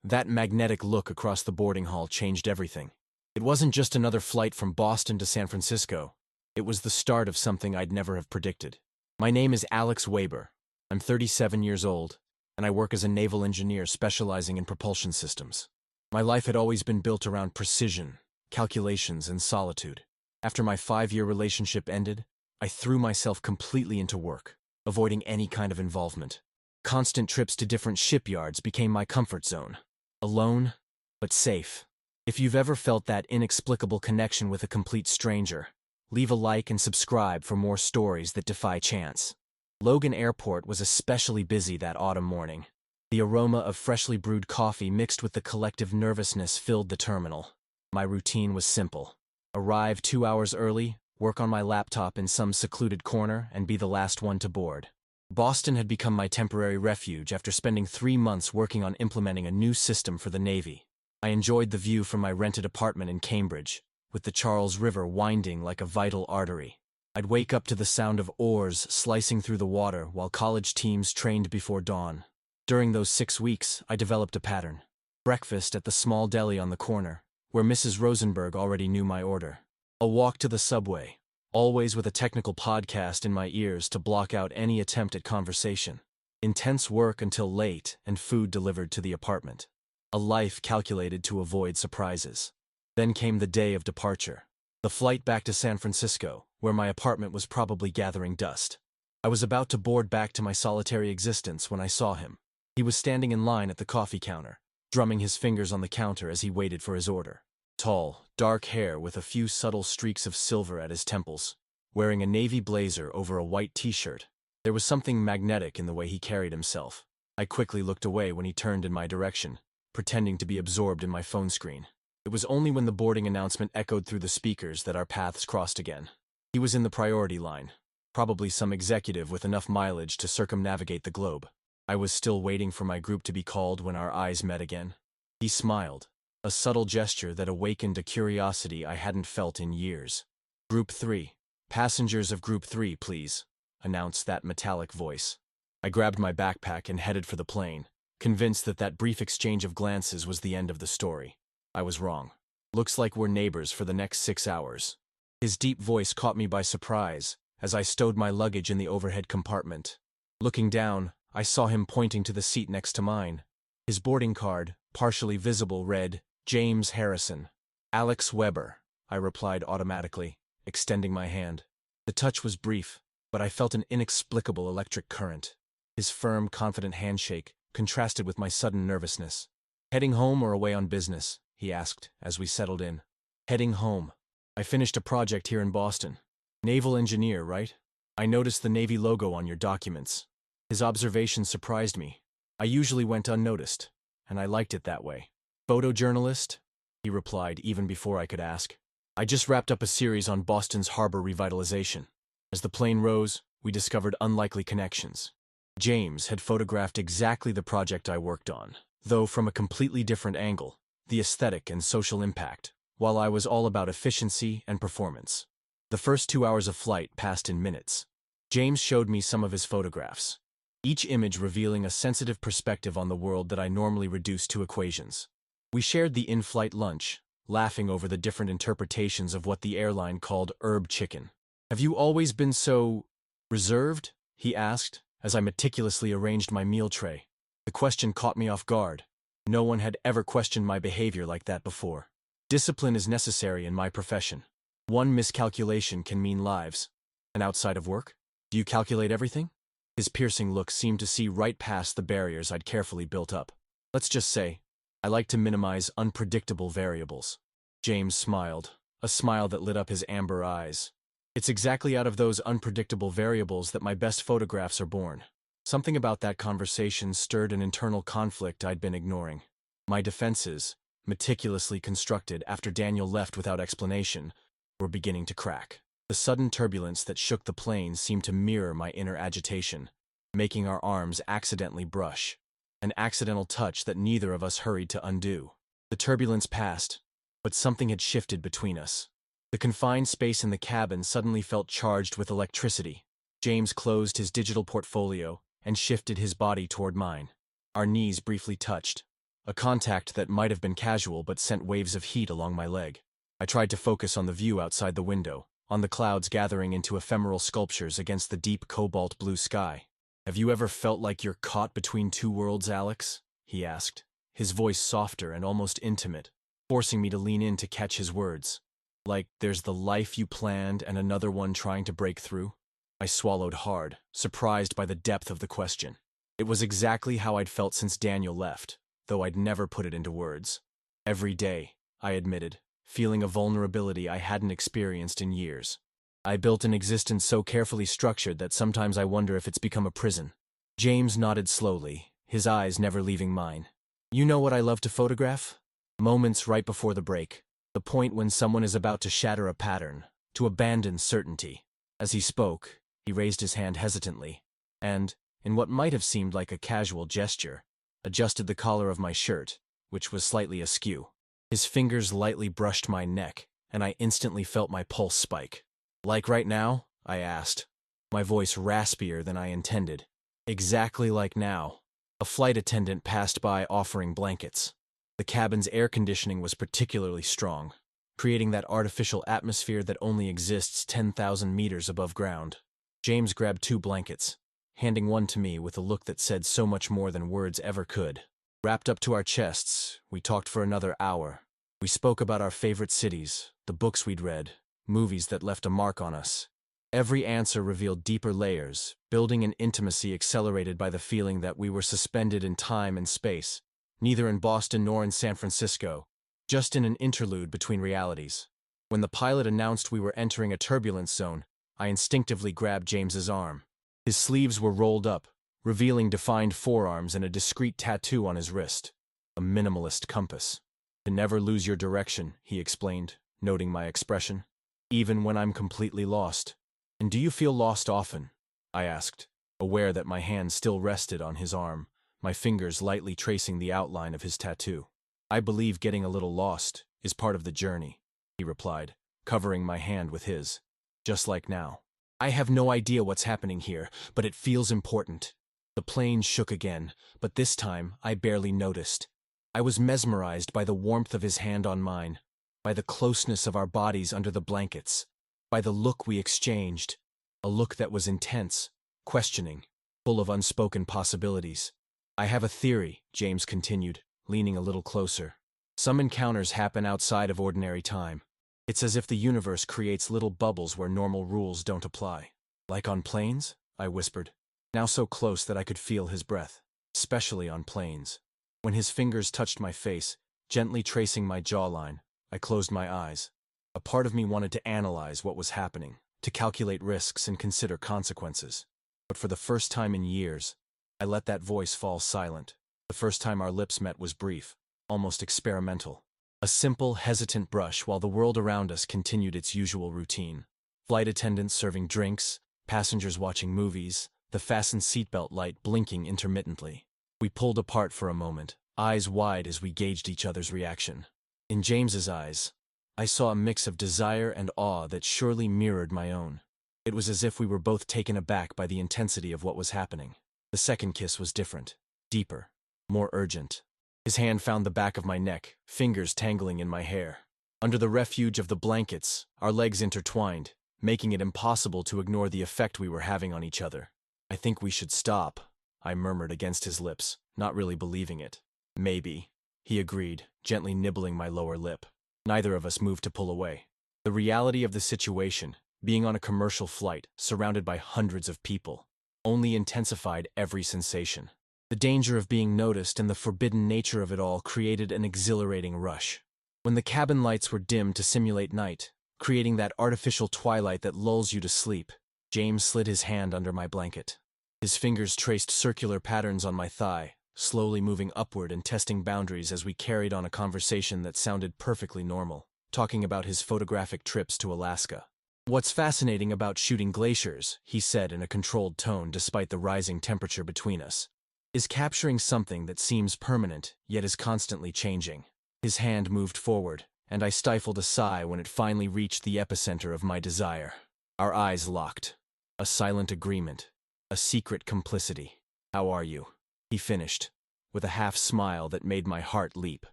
That magnetic look across the boarding hall changed everything. It wasn't just another flight from Boston to San Francisco. It was the start of something I'd never have predicted. My name is Alex Weber. I'm 37 years old, and I work as a naval engineer specializing in propulsion systems. My life had always been built around precision, calculations, and solitude. After my 5-year relationship ended, I threw myself completely into work, avoiding any kind of involvement. Constant trips to different shipyards became my comfort zone. Alone, but safe. If you've ever felt that inexplicable connection with a complete stranger, leave a like and subscribe for more stories that defy chance. Logan Airport was especially busy that autumn morning. The aroma of freshly brewed coffee mixed with the collective nervousness filled the terminal. My routine was simple. Arrive 2 hours early, work on my laptop in some secluded corner, and be the last one to board. Boston had become my temporary refuge after spending 3 months working on implementing a new system for the Navy. I enjoyed the view from my rented apartment in Cambridge, with the Charles River winding like a vital artery. I'd wake up to the sound of oars slicing through the water while college teams trained before dawn. During those 6 weeks, I developed a pattern. Breakfast at the small deli on the corner, where Mrs. Rosenberg already knew my order. A walk to the subway, always with a technical podcast in my ears to block out any attempt at conversation. Intense work until late and food delivered to the apartment. A life calculated to avoid surprises. Then came the day of departure. The flight back to San Francisco, where my apartment was probably gathering dust. I was about to board back to my solitary existence when I saw him. He was standing in line at the coffee counter, drumming his fingers on the counter as he waited for his order. Tall, dark hair with a few subtle streaks of silver at his temples, wearing a navy blazer over a white t-shirt. There was something magnetic in the way he carried himself. I quickly looked away when he turned in my direction, pretending to be absorbed in my phone screen. It was only when the boarding announcement echoed through the speakers that our paths crossed again. He was in the priority line, probably some executive with enough mileage to circumnavigate the globe. I was still waiting for my group to be called when our eyes met again. He smiled, a subtle gesture that awakened a curiosity I hadn't felt in years. "Group 3. Passengers of Group 3, please," announced that metallic voice. I grabbed my backpack and headed for the plane, convinced that that brief exchange of glances was the end of the story. I was wrong. "Looks like we're neighbors for the next 6 hours." His deep voice caught me by surprise as I stowed my luggage in the overhead compartment. Looking down, I saw him pointing to the seat next to mine. His boarding card, partially visible, read, "James Harrison." "Alex Weber," I replied automatically, extending my hand. The touch was brief, but I felt an inexplicable electric current. His firm, confident handshake contrasted with my sudden nervousness. "Heading home or away on business?" he asked as we settled in. "Heading home. I finished a project here in Boston. Naval engineer, right? I noticed the Navy logo on your documents." His observation surprised me. I usually went unnoticed, and I liked it that way. "Photojournalist?" he replied even before I could ask. "I just wrapped up a series on Boston's harbor revitalization." As the plane rose, we discovered unlikely connections. James had photographed exactly the project I worked on, though from a completely different angle, the aesthetic and social impact, while I was all about efficiency and performance. The first 2 hours of flight passed in minutes. James showed me some of his photographs, each image revealing a sensitive perspective on the world that I normally reduce to equations. We shared the in-flight lunch, laughing over the different interpretations of what the airline called herb chicken. "Have you always been so reserved?" he asked, as I meticulously arranged my meal tray. The question caught me off guard. No one had ever questioned my behavior like that before. Discipline is necessary in my profession. One miscalculation can mean lives. And outside of work? Do you calculate everything? His piercing look seemed to see right past the barriers I'd carefully built up. "Let's just say, I like to minimize unpredictable variables." James smiled, a smile that lit up his amber eyes. "It's exactly out of those unpredictable variables that my best photographs are born." Something about that conversation stirred an internal conflict I'd been ignoring. My defenses, meticulously constructed after Daniel left without explanation, were beginning to crack. The sudden turbulence that shook the plane seemed to mirror my inner agitation, making our arms accidentally brush. An accidental touch that neither of us hurried to undo. The turbulence passed, but something had shifted between us. The confined space in the cabin suddenly felt charged with electricity. James closed his digital portfolio and shifted his body toward mine. Our knees briefly touched, a contact that might have been casual but sent waves of heat along my leg. I tried to focus on the view outside the window, on the clouds gathering into ephemeral sculptures against the deep cobalt blue sky. "Have you ever felt like you're caught between two worlds, Alex?" he asked, his voice softer and almost intimate, forcing me to lean in to catch his words. "Like there's the life you planned and another one trying to break through?" I swallowed hard, surprised by the depth of the question. It was exactly how I'd felt since Daniel left, though I'd never put it into words. "Every day," I admitted, feeling a vulnerability I hadn't experienced in years. "I built an existence so carefully structured that sometimes I wonder if it's become a prison." James nodded slowly, his eyes never leaving mine. "You know what I love to photograph? Moments right before the break. The point when someone is about to shatter a pattern, to abandon certainty." As he spoke, he raised his hand hesitantly, and, in what might have seemed like a casual gesture, adjusted the collar of my shirt, which was slightly askew. His fingers lightly brushed my neck, and I instantly felt my pulse spike. "Like right now?" I asked, my voice raspier than I intended. "Exactly like now." A flight attendant passed by offering blankets. The cabin's air conditioning was particularly strong, creating that artificial atmosphere that only exists 10,000 meters above ground. James grabbed 2 blankets, handing one to me with a look that said so much more than words ever could. Wrapped up to our chests, we talked for another hour. We spoke about our favorite cities, the books we'd read, movies that left a mark on us. Every answer revealed deeper layers, building an intimacy accelerated by the feeling that we were suspended in time and space, neither in Boston nor in San Francisco, just in an interlude between realities. When the pilot announced we were entering a turbulence zone, I instinctively grabbed James's arm. His sleeves were rolled up, revealing defined forearms and a discreet tattoo on his wrist. A minimalist compass. "To never lose your direction," he explained, noting my expression. "Even when I'm completely lost." "And do you feel lost often?" I asked, aware that my hand still rested on his arm, my fingers lightly tracing the outline of his tattoo. "I believe getting a little lost is part of the journey," he replied, covering my hand with his. "Just like now. I have no idea what's happening here, but it feels important." The plane shook again, but this time I barely noticed. I was mesmerized by the warmth of his hand on mine, by the closeness of our bodies under the blankets, by the look we exchanged, a look that was intense, questioning, full of unspoken possibilities. "I have a theory," James continued, leaning a little closer. "Some encounters happen outside of ordinary time. It's as if the universe creates little bubbles where normal rules don't apply." "Like on planes?" I whispered, now so close that I could feel his breath. "Especially on planes." When his fingers touched my face, gently tracing my jawline, I closed my eyes. A part of me wanted to analyze what was happening, to calculate risks and consider consequences. But for the first time in years, I let that voice fall silent. The first time our lips met was brief, almost experimental. A simple, hesitant brush while the world around us continued its usual routine. Flight attendants serving drinks, passengers watching movies, the fastened seatbelt light blinking intermittently. We pulled apart for a moment, eyes wide as we gauged each other's reaction. In James's eyes, I saw a mix of desire and awe that surely mirrored my own. It was as if we were both taken aback by the intensity of what was happening. The second kiss was different, deeper, more urgent. His hand found the back of my neck, fingers tangling in my hair. Under the refuge of the blankets, our legs intertwined, making it impossible to ignore the effect we were having on each other. "I think we should stop," I murmured against his lips, not really believing it. "Maybe," he agreed, gently nibbling my lower lip. Neither of us moved to pull away. The reality of the situation, being on a commercial flight, surrounded by hundreds of people, only intensified every sensation. The danger of being noticed and the forbidden nature of it all created an exhilarating rush. When the cabin lights were dimmed to simulate night, creating that artificial twilight that lulls you to sleep, James slid his hand under my blanket. His fingers traced circular patterns on my thigh, slowly moving upward and testing boundaries as we carried on a conversation that sounded perfectly normal, talking about his photographic trips to Alaska. "What's fascinating about shooting glaciers," he said in a controlled tone despite the rising temperature between us, "is capturing something that seems permanent, yet is constantly changing." His hand moved forward, and I stifled a sigh when it finally reached the epicenter of my desire. Our eyes locked. A silent agreement. A secret complicity. "How are you?" he finished, with a half-smile that made my heart leap.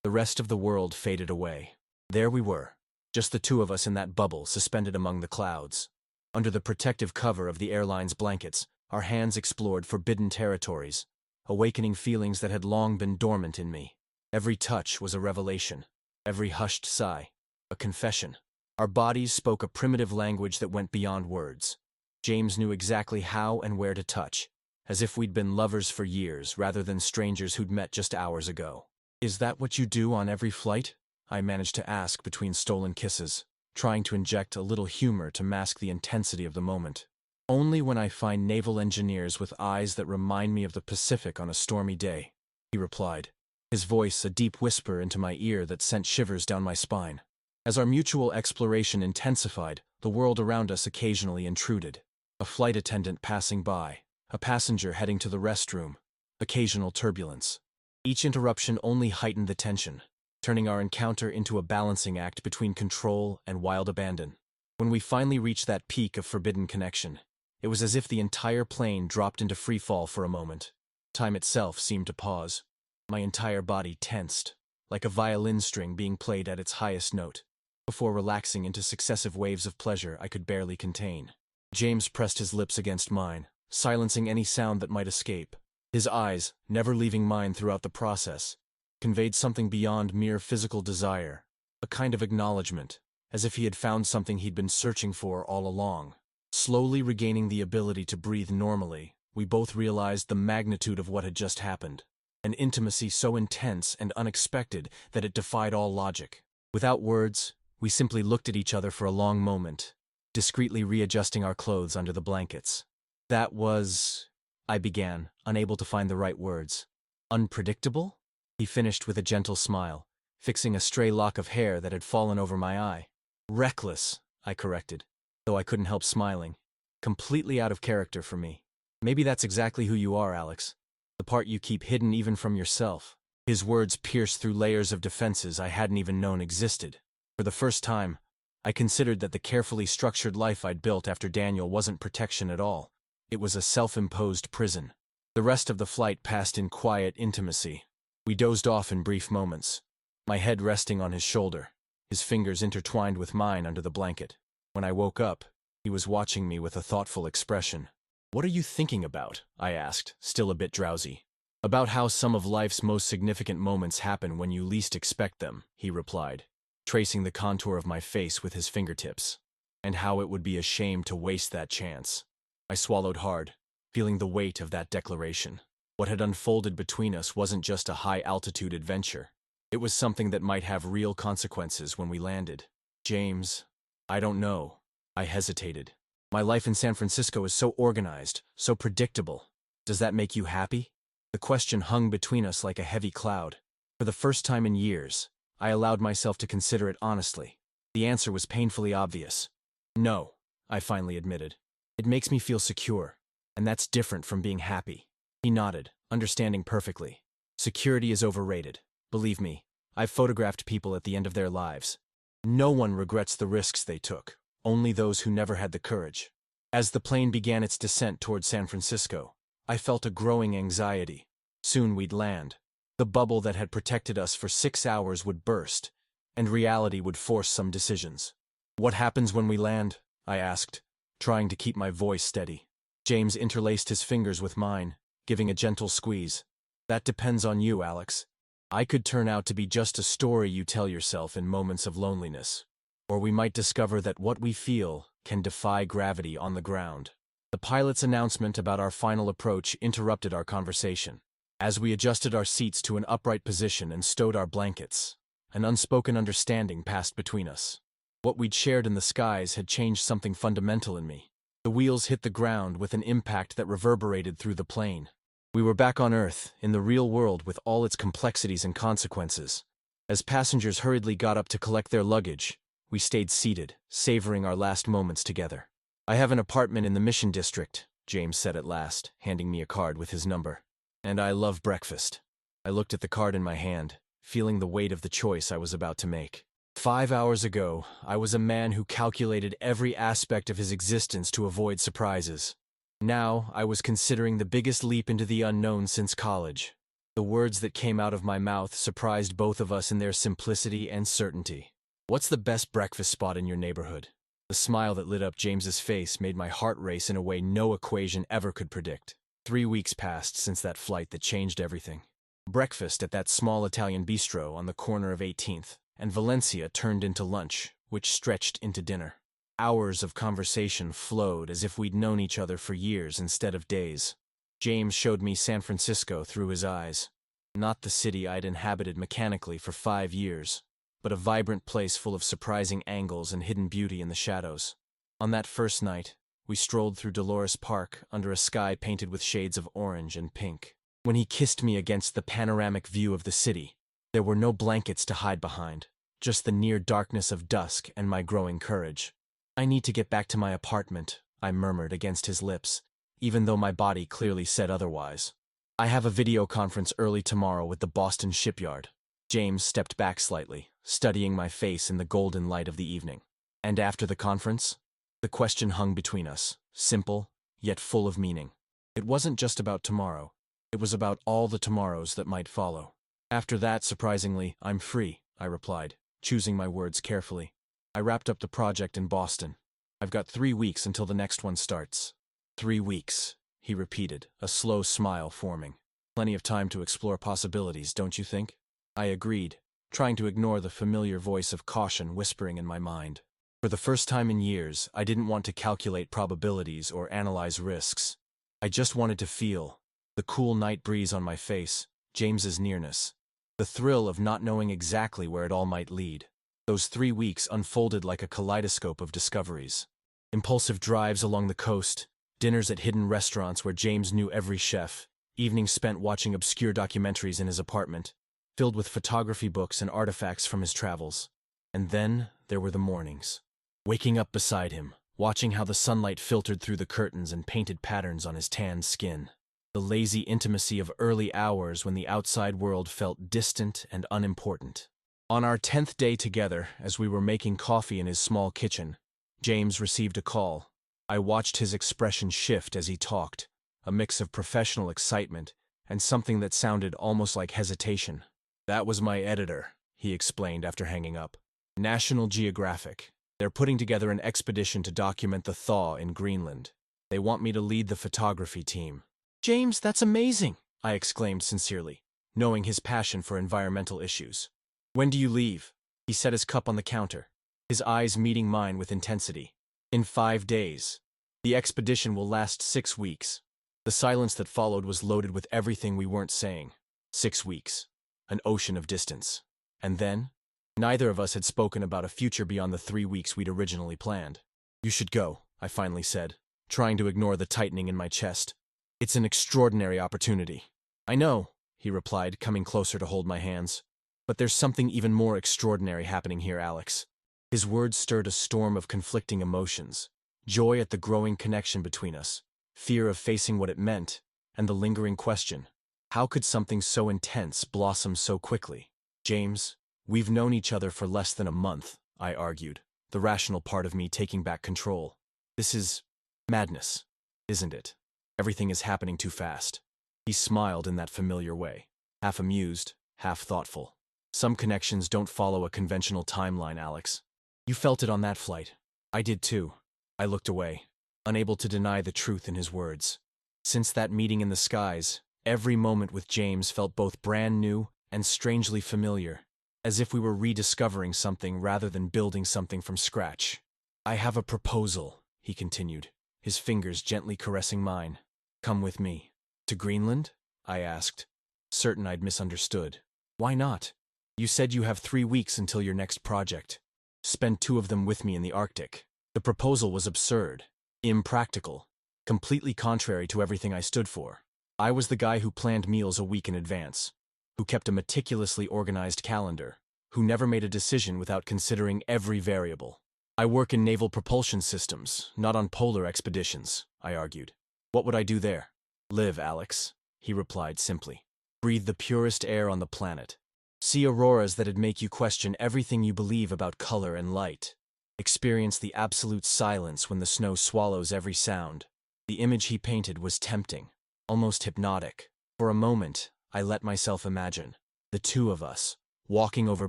The rest of the world faded away. There we were, just the two of us in that bubble suspended among the clouds. Under the protective cover of the airline's blankets, our hands explored forbidden territories, awakening feelings that had long been dormant in me. Every touch was a revelation, every hushed sigh, a confession. Our bodies spoke a primitive language that went beyond words. James knew exactly how and where to touch, as if we'd been lovers for years rather than strangers who'd met just hours ago. "Is that what you do on every flight?" I managed to ask between stolen kisses, trying to inject a little humor to mask the intensity of the moment. "Only when I find naval engineers with eyes that remind me of the Pacific on a stormy day," he replied, his voice a deep whisper into my ear that sent shivers down my spine. As our mutual exploration intensified, the world around us occasionally intruded. A flight attendant passing by, a passenger heading to the restroom, occasional turbulence. Each interruption only heightened the tension, turning our encounter into a balancing act between control and wild abandon. When we finally reached that peak of forbidden connection, it was as if the entire plane dropped into free fall for a moment. Time itself seemed to pause. My entire body tensed, like a violin string being played at its highest note, before relaxing into successive waves of pleasure I could barely contain. James pressed his lips against mine, silencing any sound that might escape. His eyes, never leaving mine throughout the process, conveyed something beyond mere physical desire, a kind of acknowledgement, as if he had found something he'd been searching for all along. Slowly regaining the ability to breathe normally, we both realized the magnitude of what had just happened, an intimacy so intense and unexpected that it defied all logic. Without words, we simply looked at each other for a long moment, discreetly readjusting our clothes under the blankets. "That was," I began, unable to find the right words. "Unpredictable?" He finished with a gentle smile, fixing a stray lock of hair that had fallen over my eye. "Reckless," I corrected, though I couldn't help smiling. "Completely out of character for me. Maybe that's exactly who you are, Alex. The part you keep hidden even from yourself." His words pierced through layers of defenses I hadn't even known existed. For the first time, I considered that the carefully structured life I'd built after Daniel wasn't protection at all. It was a self-imposed prison. The rest of the flight passed in quiet intimacy. We dozed off in brief moments, my head resting on his shoulder, his fingers intertwined with mine under the blanket. When I woke up, he was watching me with a thoughtful expression. "What are you thinking about?" I asked, still a bit drowsy. "About how some of life's most significant moments happen when you least expect them," he replied, tracing the contour of my face with his fingertips, "and how it would be a shame to waste that chance." I swallowed hard, feeling the weight of that declaration. What had unfolded between us wasn't just a high-altitude adventure. It was something that might have real consequences when we landed. "James, I don't know." I hesitated. "My life in San Francisco is so organized, so predictable. Does that make you happy?" The question hung between us like a heavy cloud. For the first time in years, I allowed myself to consider it honestly. The answer was painfully obvious. "No," I finally admitted. "It makes me feel secure, and that's different from being happy." He nodded, understanding perfectly. "Security is overrated. Believe me, I've photographed people at the end of their lives. No one regrets the risks they took, only those who never had the courage." As the plane began its descent toward San Francisco, I felt a growing anxiety. Soon we'd land. The bubble that had protected us for 6 hours would burst, and reality would force some decisions. "What happens when we land?" I asked, trying to keep my voice steady. James interlaced his fingers with mine, giving a gentle squeeze. "That depends on you, Alex. I could turn out to be just a story you tell yourself in moments of loneliness. Or we might discover that what we feel can defy gravity on the ground." The pilot's announcement about our final approach interrupted our conversation. As we adjusted our seats to an upright position and stowed our blankets, an unspoken understanding passed between us. What we'd shared in the skies had changed something fundamental in me. The wheels hit the ground with an impact that reverberated through the plane. We were back on Earth, in the real world with all its complexities and consequences. As passengers hurriedly got up to collect their luggage, we stayed seated, savoring our last moments together. "I have an apartment in the Mission District," James said at last, handing me a card with his number. "And I love breakfast." I looked at the card in my hand, feeling the weight of the choice I was about to make. 5 hours ago, I was a man who calculated every aspect of his existence to avoid surprises. Now, I was considering the biggest leap into the unknown since college. The words that came out of my mouth surprised both of us in their simplicity and certainty. What's the best breakfast spot in your neighborhood? The smile that lit up James's face made my heart race in a way no equation ever could predict. 3 weeks passed since that flight that changed everything. Breakfast at that small Italian bistro on the corner of 18th and Valencia turned into lunch, which stretched into dinner. Hours of conversation flowed as if we'd known each other for years instead of days. James showed me San Francisco through his eyes. Not the city I'd inhabited mechanically for 5 years, but a vibrant place full of surprising angles and hidden beauty in the shadows. On that first night, we strolled through Dolores Park under a sky painted with shades of orange and pink. When he kissed me against the panoramic view of the city, there were no blankets to hide behind, just the near darkness of dusk and my growing courage. "I need to get back to my apartment," I murmured against his lips, even though my body clearly said otherwise. "I have a video conference early tomorrow with the Boston shipyard." James stepped back slightly, studying my face in the golden light of the evening. "And after the conference?" The question hung between us, simple, yet full of meaning. It wasn't just about tomorrow. It was about all the tomorrows that might follow. "After that, surprisingly, I'm free," I replied, choosing my words carefully. "I wrapped up the project in Boston. I've got 3 weeks until the next one starts." 3 weeks, he repeated, a slow smile forming. "Plenty of time to explore possibilities, don't you think?" I agreed, trying to ignore the familiar voice of caution whispering in my mind. For the first time in years, I didn't want to calculate probabilities or analyze risks. I just wanted to feel the cool night breeze on my face, James's nearness, the thrill of not knowing exactly where it all might lead. Those 3 weeks unfolded like a kaleidoscope of discoveries. Impulsive drives along the coast, dinners at hidden restaurants where James knew every chef, evenings spent watching obscure documentaries in his apartment, filled with photography books and artifacts from his travels. And then there were the mornings. Waking up beside him, watching how the sunlight filtered through the curtains and painted patterns on his tanned skin. The lazy intimacy of early hours when the outside world felt distant and unimportant. On our 10th day together, as we were making coffee in his small kitchen, James received a call. I watched his expression shift as he talked, a mix of professional excitement and something that sounded almost like hesitation. "That was my editor," he explained after hanging up. "National Geographic. They're putting together an expedition to document the thaw in Greenland. They want me to lead the photography team." "James, that's amazing!" I exclaimed sincerely, knowing his passion for environmental issues. "When do you leave?" He set his cup on the counter, his eyes meeting mine with intensity. "In 5 days. The expedition will last 6 weeks." The silence that followed was loaded with everything we weren't saying. 6 weeks. An ocean of distance. And then? Neither of us had spoken about a future beyond the 3 weeks we'd originally planned. "You should go," I finally said, trying to ignore the tightening in my chest. "It's an extraordinary opportunity." "I know," he replied, coming closer to hold my hands. "But there's something even more extraordinary happening here, Alex." His words stirred a storm of conflicting emotions. Joy at the growing connection between us, fear of facing what it meant, and the lingering question, how could something so intense blossom so quickly? "James, we've known each other for less than a month," I argued, the rational part of me taking back control. "This is madness, isn't it? Everything is happening too fast." He smiled in that familiar way, half amused, half thoughtful. "Some connections don't follow a conventional timeline, Alex. You felt it on that flight. I did too." I looked away, unable to deny the truth in his words. Since that meeting in the skies, every moment with James felt both brand new and strangely familiar, as if we were rediscovering something rather than building something from scratch. "I have a proposal," he continued, his fingers gently caressing mine. "Come with me." "To Greenland?" I asked, certain I'd misunderstood. "Why not? You said you have 3 weeks until your next project. Spend 2 of them with me in the Arctic." The proposal was absurd, impractical, completely contrary to everything I stood for. I was the guy who planned meals a week in advance, who kept a meticulously organized calendar, who never made a decision without considering every variable. "I work in naval propulsion systems, not on polar expeditions," I argued. "What would I do there?" "Live, Alex," he replied simply. "Breathe the purest air on the planet. See auroras that'd make you question everything you believe about color and light. Experience the absolute silence when the snow swallows every sound." The image he painted was tempting, almost hypnotic. For a moment, I let myself imagine. The two of us, walking over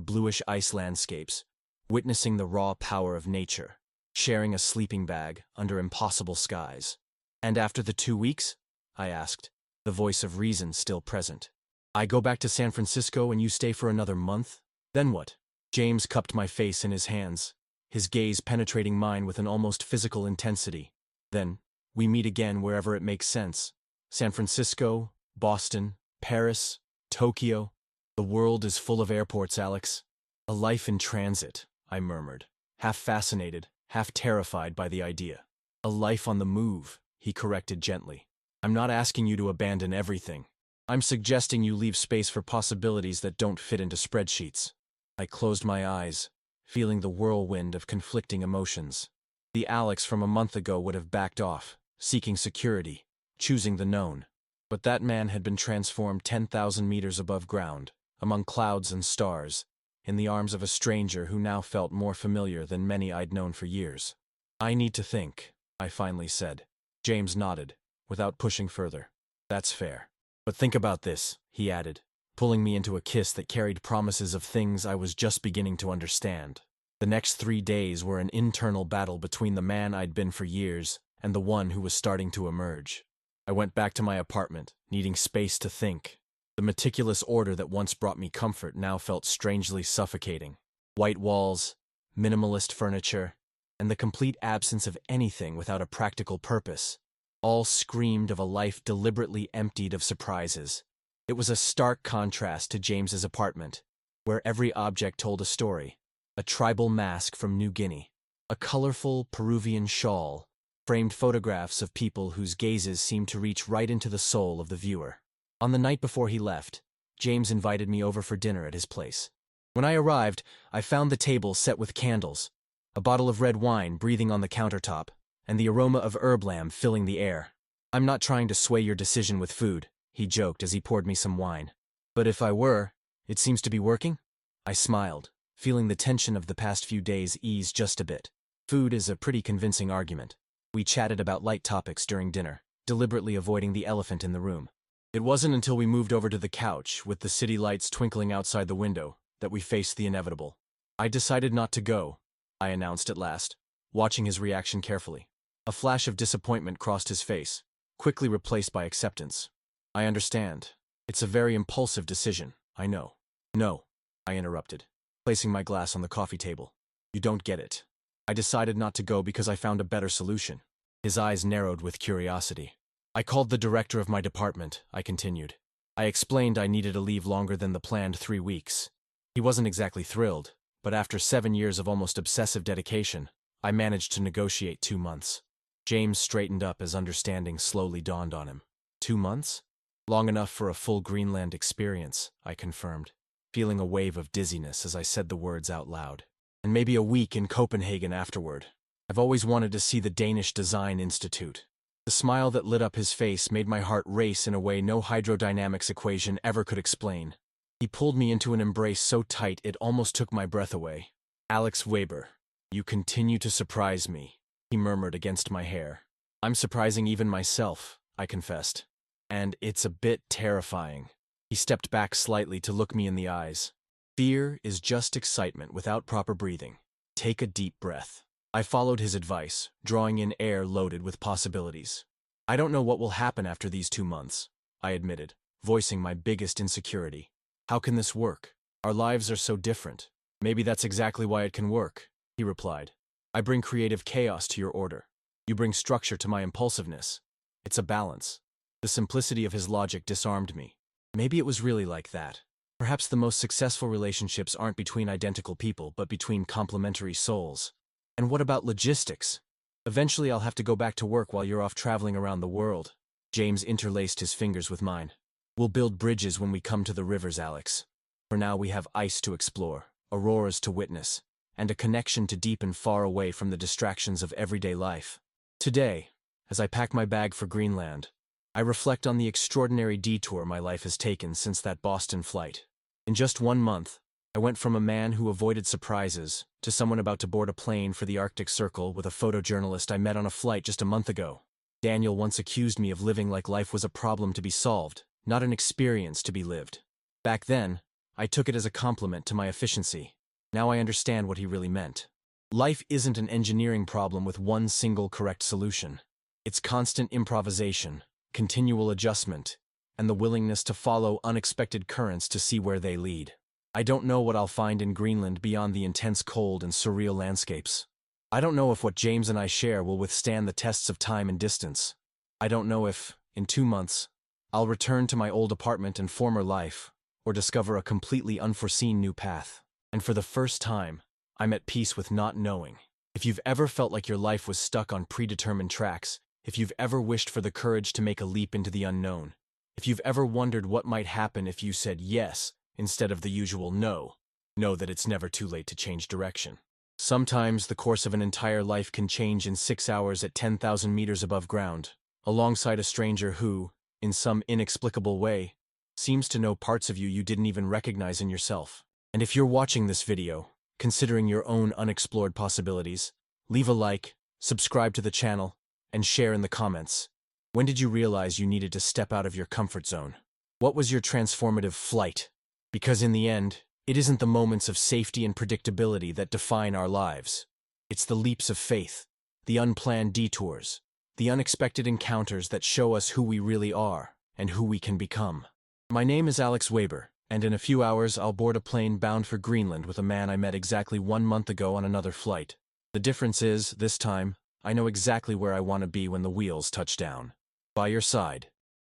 bluish ice landscapes, witnessing the raw power of nature, sharing a sleeping bag under impossible skies. And after the 2 weeks? I asked, the voice of reason still present. I go back to San Francisco and you stay for another month? Then what? James cupped my face in his hands, his gaze penetrating mine with an almost physical intensity. Then, we meet again wherever it makes sense. San Francisco, Boston, Paris, Tokyo. The world is full of airports, Alex. A life in transit, I murmured, half fascinated, half terrified by the idea. A life on the move, he corrected gently. I'm not asking you to abandon everything. I'm suggesting you leave space for possibilities that don't fit into spreadsheets. I closed my eyes, feeling the whirlwind of conflicting emotions. The Alex from a month ago would have backed off, seeking security, choosing the known. But that man had been transformed 10,000 meters above ground, among clouds and stars, in the arms of a stranger who now felt more familiar than many I'd known for years. I need to think, I finally said. James nodded, without pushing further. That's fair. But think about this, he added, pulling me into a kiss that carried promises of things I was just beginning to understand. The next 3 days were an internal battle between the man I'd been for years and the one who was starting to emerge. I went back to my apartment, needing space to think. The meticulous order that once brought me comfort now felt strangely suffocating. White walls, minimalist furniture, and the complete absence of anything without a practical purpose, all screamed of a life deliberately emptied of surprises. It was a stark contrast to James's apartment, where every object told a story. A tribal mask from New Guinea, a colorful Peruvian shawl, framed photographs of people whose gazes seemed to reach right into the soul of the viewer. On the night before he left, James invited me over for dinner at his place. When I arrived, I found the table set with candles, a bottle of red wine breathing on the countertop, and the aroma of herb lamb filling the air. I'm not trying to sway your decision with food, he joked as he poured me some wine. But if I were, it seems to be working? I smiled, feeling the tension of the past few days ease just a bit. Food is a pretty convincing argument. We chatted about light topics during dinner, deliberately avoiding the elephant in the room. It wasn't until we moved over to the couch, with the city lights twinkling outside the window, that we faced the inevitable. I decided not to go, I announced at last, watching his reaction carefully. A flash of disappointment crossed his face, quickly replaced by acceptance. I understand. It's a very impulsive decision, I know. No, I interrupted, placing my glass on the coffee table. You don't get it. I decided not to go because I found a better solution. His eyes narrowed with curiosity. I called the director of my department, I continued. I explained I needed to leave longer than the planned 3 weeks. He wasn't exactly thrilled, but after 7 years of almost obsessive dedication, I managed to negotiate 2 months. James straightened up as understanding slowly dawned on him. 2 months? Long enough for a full Greenland experience, I confirmed, feeling a wave of dizziness as I said the words out loud. And maybe a week in Copenhagen afterward. I've always wanted to see the Danish Design Institute. The smile that lit up his face made my heart race in a way no hydrodynamics equation ever could explain. He pulled me into an embrace so tight it almost took my breath away. Alex Weber, you continue to surprise me, he murmured against my hair. I'm surprising even myself, I confessed. And it's a bit terrifying. He stepped back slightly to look me in the eyes. Fear is just excitement without proper breathing. Take a deep breath. I followed his advice, drawing in air loaded with possibilities. I don't know what will happen after these 2 months, I admitted, voicing my biggest insecurity. How can this work? Our lives are so different. Maybe that's exactly why it can work, he replied. I bring creative chaos to your order. You bring structure to my impulsiveness. It's a balance. The simplicity of his logic disarmed me. Maybe it was really like that. Perhaps the most successful relationships aren't between identical people, but between complementary souls. And what about logistics? Eventually I'll have to go back to work while you're off traveling around the world. James interlaced his fingers with mine. We'll build bridges when we come to the rivers, Alex. For now we have ice to explore, auroras to witness, and a connection to deep and far away from the distractions of everyday life. Today, as I pack my bag for Greenland, I reflect on the extraordinary detour my life has taken since that Boston flight. In just 1 month, I went from a man who avoided surprises to someone about to board a plane for the Arctic Circle with a photojournalist I met on a flight just a month ago. Daniel once accused me of living like life was a problem to be solved, not an experience to be lived. Back then, I took it as a compliment to my efficiency. Now I understand what he really meant. Life isn't an engineering problem with one single correct solution. It's constant improvisation, continual adjustment, and the willingness to follow unexpected currents to see where they lead. I don't know what I'll find in Greenland beyond the intense cold and surreal landscapes. I don't know if what James and I share will withstand the tests of time and distance. I don't know if, in 2 months, I'll return to my old apartment and former life, or discover a completely unforeseen new path. And for the first time, I'm at peace with not knowing. If you've ever felt like your life was stuck on predetermined tracks, if you've ever wished for the courage to make a leap into the unknown, if you've ever wondered what might happen if you said yes instead of the usual no, know that it's never too late to change direction. Sometimes the course of an entire life can change in 6 hours at 10,000 meters above ground, alongside a stranger who, in some inexplicable way, seems to know parts of you you didn't even recognize in yourself. And if you're watching this video, considering your own unexplored possibilities, leave a like, subscribe to the channel, and share in the comments. When did you realize you needed to step out of your comfort zone? What was your transformative flight? Because in the end, it isn't the moments of safety and predictability that define our lives. It's the leaps of faith, the unplanned detours, the unexpected encounters that show us who we really are and who we can become. My name is Alex Weber, and in a few hours I'll board a plane bound for Greenland with a man I met exactly 1 month ago on another flight. The difference is, this time, I know exactly where I want to be when the wheels touch down. By your side.